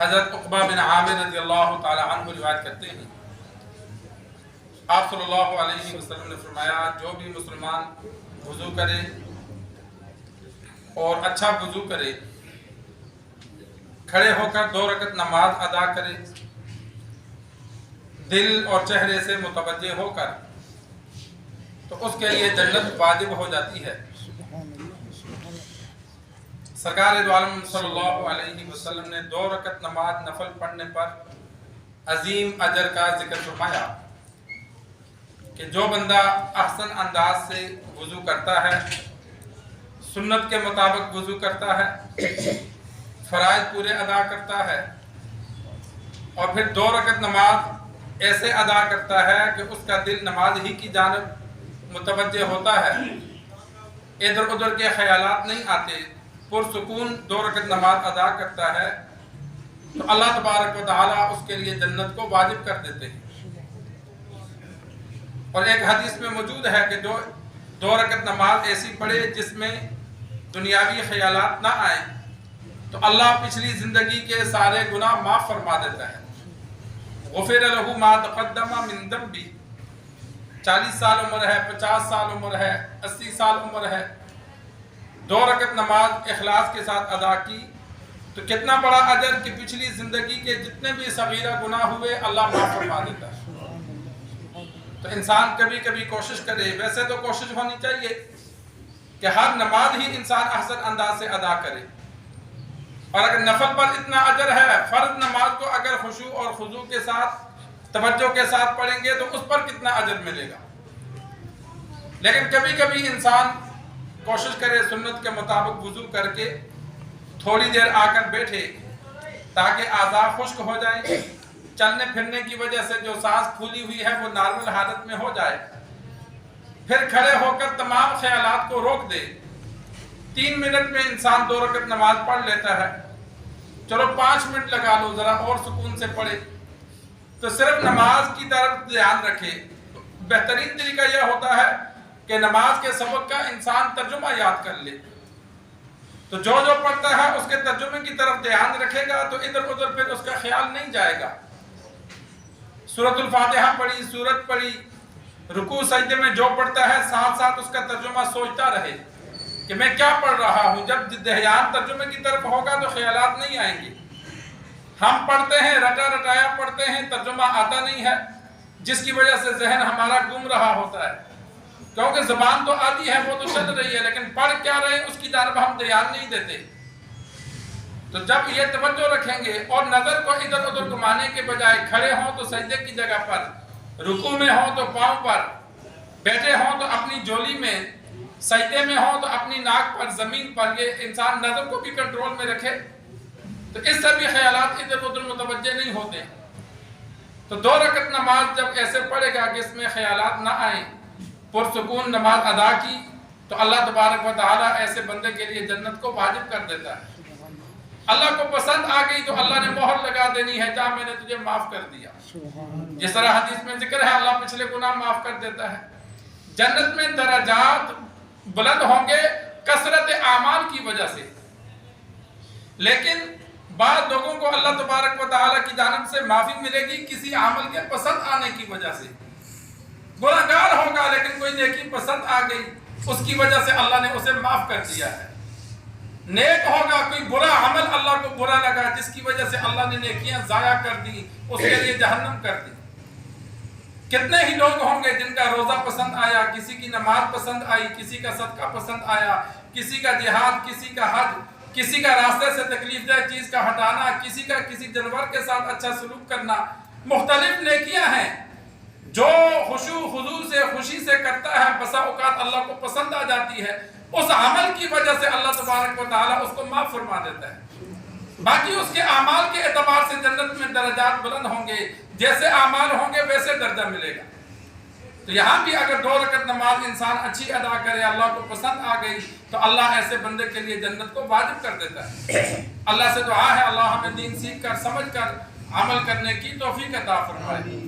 حضرت عقبہ بن عامر رضی اللہ تعالی عنہ روایت کرتے ہیں، آپ صلی اللہ علیہ وسلم نے فرمایا جو بھی مسلمان وضو کرے اور اچھا وضو کرے، کھڑے ہو کر 2 رکعت نماز ادا کرے، دل اور چہرے سے متوجہ ہو کر، تو اس کے لیے جنت واجب ہو جاتی ہے۔ سرکار دو عالم صلی اللہ علیہ وسلم نے 2 رکعت نماز نفل پڑھنے پر عظیم اجر کا ذکر فرمایا کہ جو بندہ احسن انداز سے وضو کرتا ہے، سنت کے مطابق وضو کرتا ہے، فرائض پورے ادا کرتا ہے اور پھر 2 رکعت نماز ایسے ادا کرتا ہے کہ اس کا دل نماز ہی کی جانب متوجہ ہوتا ہے، ادھر ادھر کے خیالات نہیں آتے، پرسکون 2 رکعت نماز ادا کرتا ہے، تو اللہ تبارک و تعالیٰ اس کے لیے جنت کو واجب کر دیتے ہیں۔ اور ایک حدیث میں موجود ہے کہ جو 2 رکعت نماز ایسی پڑھے جس میں دنیاوی خیالات نہ آئیں، تو اللہ پچھلی زندگی کے سارے گناہ معاف فرما دیتا ہے۔ غفر لہ ما تقدم من ذنبہ، 40 سال عمر ہے، 50 سال عمر ہے، 80 سال عمر ہے، 2 رکعت نماز اخلاص کے ساتھ ادا کی تو کتنا بڑا اجر کہ پچھلی زندگی کے جتنے بھی صغیرہ گناہ ہوئے اللہ معاف فرما دیتا ہے۔ تو انسان کبھی کبھی کوشش کرے، ویسے تو کوشش ہونی چاہیے کہ ہر نماز ہی انسان احسن انداز سے ادا کرے، اور اگر نفل پر اتنا اجر ہے، فرض نماز کو اگر خشوع اور خضوع کے ساتھ توجہ کے ساتھ پڑھیں گے تو اس پر کتنا اجر ملے گا۔ لیکن کبھی کبھی انسان کوشش کرے سنت کے مطابق وضو کر کے تھوڑی دیر آ کر بیٹھے تاکہ اعضاء خشک ہو جائیں، چلنے پھرنے کی وجہ سے جو سانس پھولی ہوئی ہے وہ نارمل حالت میں ہو جائے، پھر کھڑے ہو کر تمام خیالات کو روک دے۔ 3 منٹ میں انسان 2 رکعت نماز پڑھ لیتا ہے، چلو 5 منٹ لگا لو ذرا اور سکون سے پڑھے، تو صرف نماز کی طرف دھیان رکھے۔ بہترین طریقہ یہ ہوتا ہے کہ نماز کے سبق کا انسان ترجمہ یاد کر لے، تو جو پڑھتا ہے اس کے ترجمے کی طرف دھیان رکھے گا تو ادھر ادھر پھر اس کا خیال نہیں جائے گا۔ سورۃ الفاتحہ پڑھی، سورت پڑھی، رکوع سجدے میں جو پڑھتا ہے ساتھ ساتھ اس کا ترجمہ سوچتا رہے کہ میں کیا پڑھ رہا ہوں۔ جب دھیان ترجمے کی طرف ہوگا تو خیالات نہیں آئیں گے۔ ہم پڑھتے ہیں، رٹا رٹایا پڑھتے ہیں، ترجمہ آتا نہیں ہے، جس کی وجہ سے ذہن ہمارا گم رہا ہوتا ہے، کیونکہ زبان تو آتی ہے، وہ تو چل رہی ہے، لیکن پڑھ کیا رہے اس کی جانب ہم دھیان نہیں دیتے۔ تو جب یہ توجہ رکھیں گے اور نظر کو ادھر ادھر گھمانے کے بجائے کھڑے ہوں تو سجدے کی جگہ پر، رکوع میں ہوں تو پاؤں پر، بیٹھے ہوں تو اپنی جولی میں، سجدے میں ہوں تو اپنی ناک پر، زمین پر، یہ انسان نظر کو بھی کنٹرول میں رکھے تو اس سے بھی خیالات ادھر ادھر متوجہ نہیں ہوتے۔ تو 2 رکعت نماز جب ایسے پڑھے گا کہ اس میں خیالات نہ آئیں، پرسکون نماز ادا کی، تو اللہ تبارک و تعالیٰ ایسے بندے کے لیے جنت کو واجب کر دیتا ہے۔ اللہ کو پسند آ گئی تو اللہ نے مہر لگا دینی ہے، جا میں نے تجھے معاف کر دیا۔ جس طرح حدیث میں ذکر ہے اللہ پچھلے گناہ معاف کر دیتا ہے۔ جنت میں درجات بلند ہوں گے کثرت اعمال کی وجہ سے، لیکن بعض لوگوں کو اللہ تبارک و تعالیٰ کی جانب سے معافی ملے گی کسی عمل کے پسند آنے کی وجہ سے۔ گناہگار ہوگا لیکن کوئی نیکی پسند آ گئی، اس کی وجہ سے اللہ نے اسے معاف کر دیا ہے۔ نیک ہوگا، کوئی برا عمل اللہ کو برا لگا جس کی وجہ سے اللہ نے نیکیاں ضائع کر دی، اس کے لیے جہنم کر دی۔ کتنے ہی لوگ ہوں گے جن کا روزہ پسند آیا، کسی کی نماز پسند آئی، کسی کا صدقہ پسند آیا، کسی کا جہاد، کسی کا حج، کسی کا راستے سے تکلیف دہ چیز کا ہٹانا، کسی کا کسی جانور کے ساتھ اچھا سلوک کرنا، مختلف نیکیاں ہیں جو خشوع خضوع سے خوشی سے کرتا ہے، بسا اوقات اللہ کو پسند آ جاتی ہے، اس عمل کی وجہ سے اللہ تبارک و تعالیٰ اس کو معاف فرما دیتا ہے۔ باقی اس کے اعمال کے اعتبار سے جنت میں درجات بلند ہوں گے، جیسے اعمال ہوں گے ویسے درجہ ملے گا۔ تو یہاں بھی اگر 2 رکعت نماز انسان اچھی ادا کرے، اللہ کو پسند آ گئی تو اللہ ایسے بندے کے لیے جنت کو واجب کر دیتا ہے۔ اللہ سے دعا ہے اللہ ہمیں دین سیکھ کر، سمجھ کر عمل کرنے کی توفیق عطا فرمائے۔